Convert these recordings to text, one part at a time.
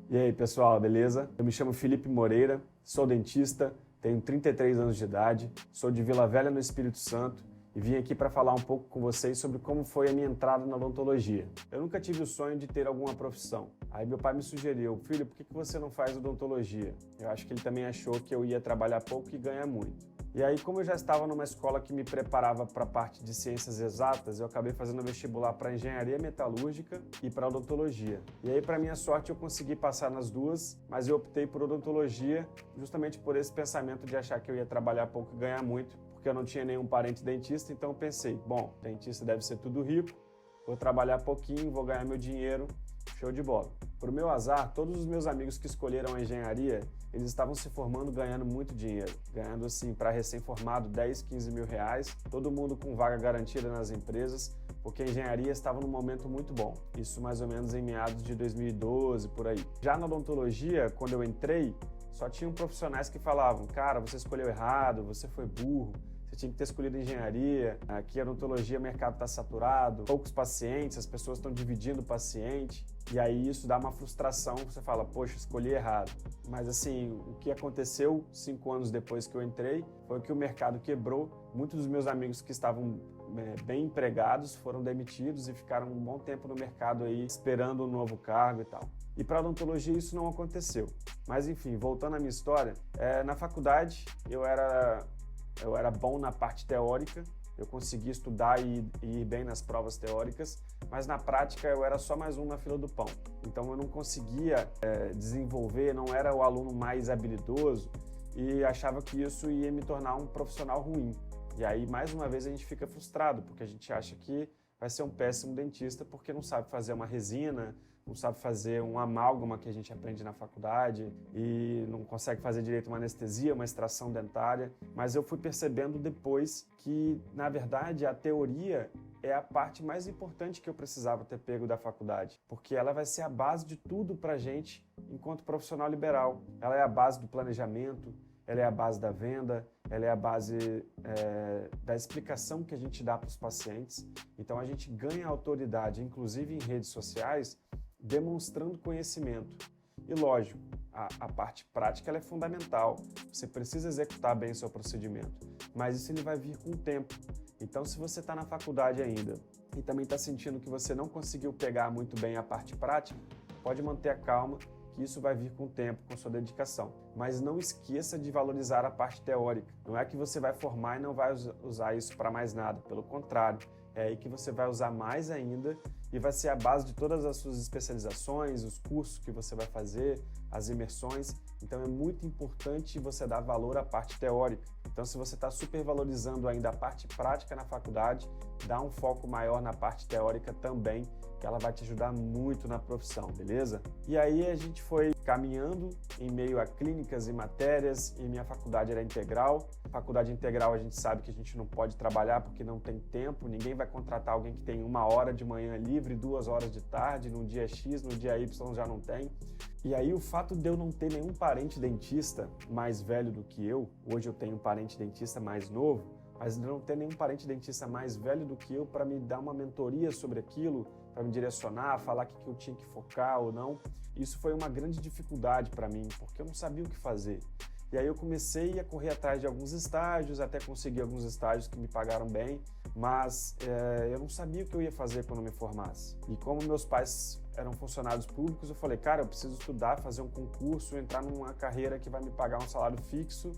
E aí, pessoal, beleza? Eu me chamo Felipe Moreira, sou dentista, tenho 33 anos de idade, sou de Vila Velha, no Espírito Santo, e vim aqui para falar um pouco com vocês sobre como foi a minha entrada na odontologia. Eu nunca tive o sonho de ter alguma profissão. Aí meu pai me sugeriu: filho, por que você não faz odontologia? Eu acho que ele também achou que eu ia trabalhar pouco e ganhar muito. E aí, como eu já estava numa escola que me preparava para a parte de ciências exatas, eu acabei fazendo vestibular para engenharia metalúrgica e para odontologia. E aí, para minha sorte, eu consegui passar nas duas, mas eu optei por odontologia justamente por esse pensamento de achar que eu ia trabalhar pouco e ganhar muito, porque eu não tinha nenhum parente dentista, então eu pensei, bom, dentista deve ser tudo rico, vou trabalhar pouquinho, vou ganhar meu dinheiro, show de bola. Por meu azar, todos os meus amigos que escolheram a engenharia, eles estavam se formando ganhando muito dinheiro, ganhando assim, para recém-formado, 10, 15 mil reais, todo mundo com vaga garantida nas empresas, porque a engenharia estava num momento muito bom, isso mais ou menos em meados de 2012, por aí. Já na odontologia, quando eu entrei, só tinham profissionais que falavam: cara, você escolheu errado, você foi burro, você tinha que ter escolhido engenharia, aqui a odontologia, o mercado está saturado, poucos pacientes, as pessoas estão dividindo o paciente, e aí isso dá uma frustração, você fala, poxa, escolhi errado. Mas assim, o que aconteceu 5 anos depois que eu entrei foi que o mercado quebrou, muitos dos meus amigos que estavam bem empregados foram demitidos e ficaram um bom tempo no mercado aí esperando um novo cargo e tal. E para odontologia isso não aconteceu. Mas enfim, voltando à minha história, na faculdade eu era bom na parte teórica, eu conseguia estudar e ir bem nas provas teóricas, mas na prática eu era só mais um na fila do pão. Então eu não conseguia desenvolver, não era o aluno mais habilidoso e achava que isso ia me tornar um profissional ruim. E aí, mais uma vez, a gente fica frustrado, porque a gente acha que vai ser um péssimo dentista porque não sabe fazer uma resina, não sabe fazer um amálgama que a gente aprende na faculdade e não consegue fazer direito uma anestesia, uma extração dentária. Mas eu fui percebendo depois que, na verdade, a teoria é a parte mais importante que eu precisava ter pego da faculdade, porque ela vai ser a base de tudo pra gente enquanto profissional liberal. Ela é a base do planejamento, ela é a base da venda, ela é a base da explicação que a gente dá para os pacientes. Então a gente ganha autoridade, inclusive em redes sociais, demonstrando conhecimento. E lógico, a parte prática ela é fundamental, você precisa executar bem o seu procedimento, mas isso ele vai vir com o tempo. Então se você está na faculdade ainda e também está sentindo que você não conseguiu pegar muito bem a parte prática, pode manter a calma, que isso vai vir com o tempo, com sua dedicação. Mas não esqueça de valorizar a parte teórica. Não é que você vai formar e não vai usar isso para mais nada. Pelo contrário, é aí que você vai usar mais ainda e vai ser a base de todas as suas especializações, os cursos que você vai fazer, as imersões. Então é muito importante você dar valor à parte teórica. Então se você está supervalorizando ainda a parte prática na faculdade, dá um foco maior na parte teórica também, que ela vai te ajudar muito na profissão, beleza? E aí a gente foi caminhando em meio a clínicas e matérias, e minha faculdade era integral. Faculdade integral a gente sabe que a gente não pode trabalhar porque não tem tempo, ninguém vai contratar alguém que tem 1 hora de manhã livre, 2 horas de tarde, no dia X, no dia Y já não tem. E aí o fato de eu não ter nenhum parente dentista mais velho do que eu, hoje eu tenho um parente dentista mais novo, mas não ter nenhum parente dentista mais velho do que eu para me dar uma mentoria sobre aquilo, para me direcionar, falar o que eu tinha que focar ou não. Isso foi uma grande dificuldade para mim, porque eu não sabia o que fazer. E aí eu comecei a correr atrás de alguns estágios, até conseguir alguns estágios que me pagaram bem, mas eu não sabia o que eu ia fazer quando me formasse. E como meus pais eram funcionários públicos, eu falei, cara, eu preciso estudar, fazer um concurso, entrar numa carreira que vai me pagar um salário fixo,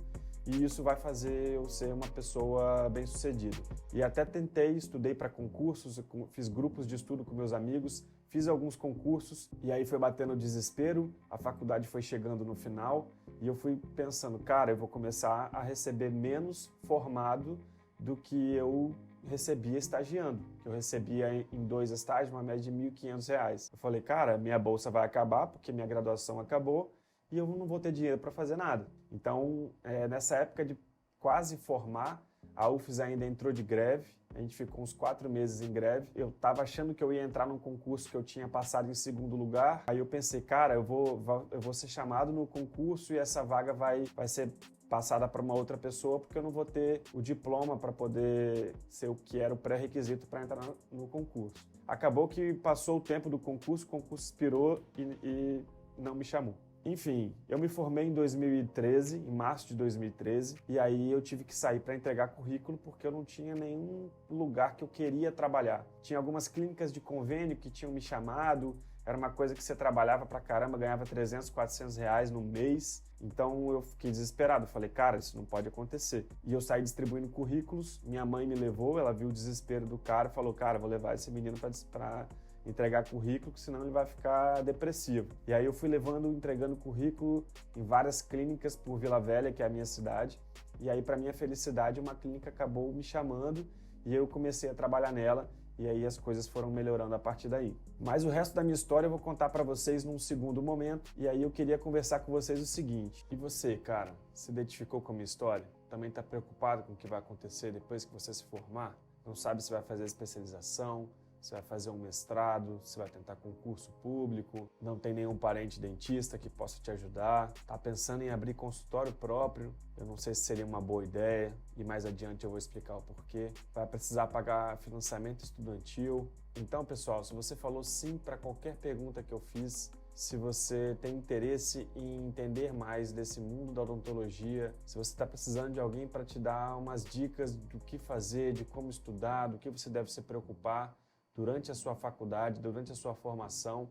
e isso vai fazer eu ser uma pessoa bem-sucedida. E até tentei, estudei para concursos, fiz grupos de estudo com meus amigos, fiz alguns concursos e aí foi batendo o desespero, a faculdade foi chegando no final e eu fui pensando, cara, eu vou começar a receber menos formado do que eu recebia estagiando, que eu recebia em 2 estágios uma média de R$ 1.500. Eu falei, cara, minha bolsa vai acabar porque minha graduação acabou, e eu não vou ter dinheiro para fazer nada. Então, nessa época de quase formar, a UFES ainda entrou de greve, a gente ficou uns 4 meses em greve. Eu estava achando que eu ia entrar num concurso que eu tinha passado em 2º lugar, aí eu pensei, cara, eu vou ser chamado no concurso e essa vaga vai ser passada para uma outra pessoa, porque eu não vou ter o diploma para poder ser o que era o pré-requisito para entrar no concurso. Acabou que passou o tempo do concurso, o concurso expirou e não me chamou. Enfim, eu me formei em 2013, em março de 2013, e aí eu tive que sair para entregar currículo porque eu não tinha nenhum lugar que eu queria trabalhar. Tinha algumas clínicas de convênio que tinham me chamado, era uma coisa que você trabalhava pra caramba, ganhava 300, 400 reais no mês, então eu fiquei desesperado, falei, cara, isso não pode acontecer. E eu saí distribuindo currículos, minha mãe me levou, ela viu o desespero do cara e falou, cara, vou levar esse menino para entregar currículo, senão ele vai ficar depressivo. E aí eu fui entregando currículo em várias clínicas por Vila Velha, que é a minha cidade, e aí para minha felicidade uma clínica acabou me chamando e eu comecei a trabalhar nela, e aí as coisas foram melhorando a partir daí. Mas o resto da minha história eu vou contar para vocês num segundo momento, e aí eu queria conversar com vocês o seguinte, e você, cara, se identificou com a minha história? Também está preocupado com o que vai acontecer depois que você se formar? Não sabe se vai fazer especialização, se vai fazer um mestrado, se vai tentar concurso público, não tem nenhum parente dentista que possa te ajudar, tá pensando em abrir consultório próprio, eu não sei se seria uma boa ideia, e mais adiante eu vou explicar o porquê. Vai precisar pagar financiamento estudantil. Então, pessoal, se você falou sim para qualquer pergunta que eu fiz, se você tem interesse em entender mais desse mundo da odontologia, se você está precisando de alguém para te dar umas dicas do que fazer, de como estudar, do que você deve se preocupar, durante a sua faculdade, durante a sua formação,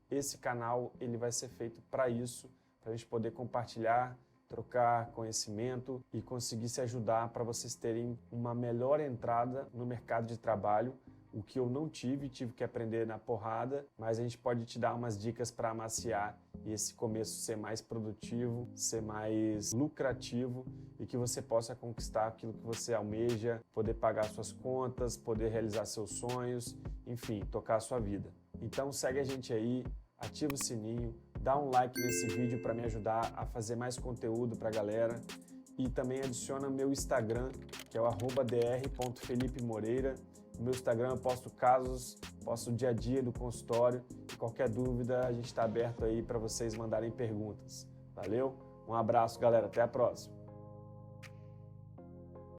esse canal ele vai ser feito para isso, para a gente poder compartilhar, trocar conhecimento e conseguir se ajudar para vocês terem uma melhor entrada no mercado de trabalho, o que eu não tive que aprender na porrada, mas a gente pode te dar umas dicas para amaciar e esse começo ser mais produtivo, ser mais lucrativo e que você possa conquistar aquilo que você almeja, poder pagar suas contas, poder realizar seus sonhos, enfim, tocar a sua vida. Então segue a gente aí, ativa o sininho, dá um like nesse vídeo para me ajudar a fazer mais conteúdo para a galera e também adiciona meu Instagram, que é o @dr.felipemoreira. No meu Instagram eu posto casos, posto o dia a dia do consultório e qualquer dúvida a gente está aberto aí para vocês mandarem perguntas. Valeu? Um abraço, galera. Até a próxima.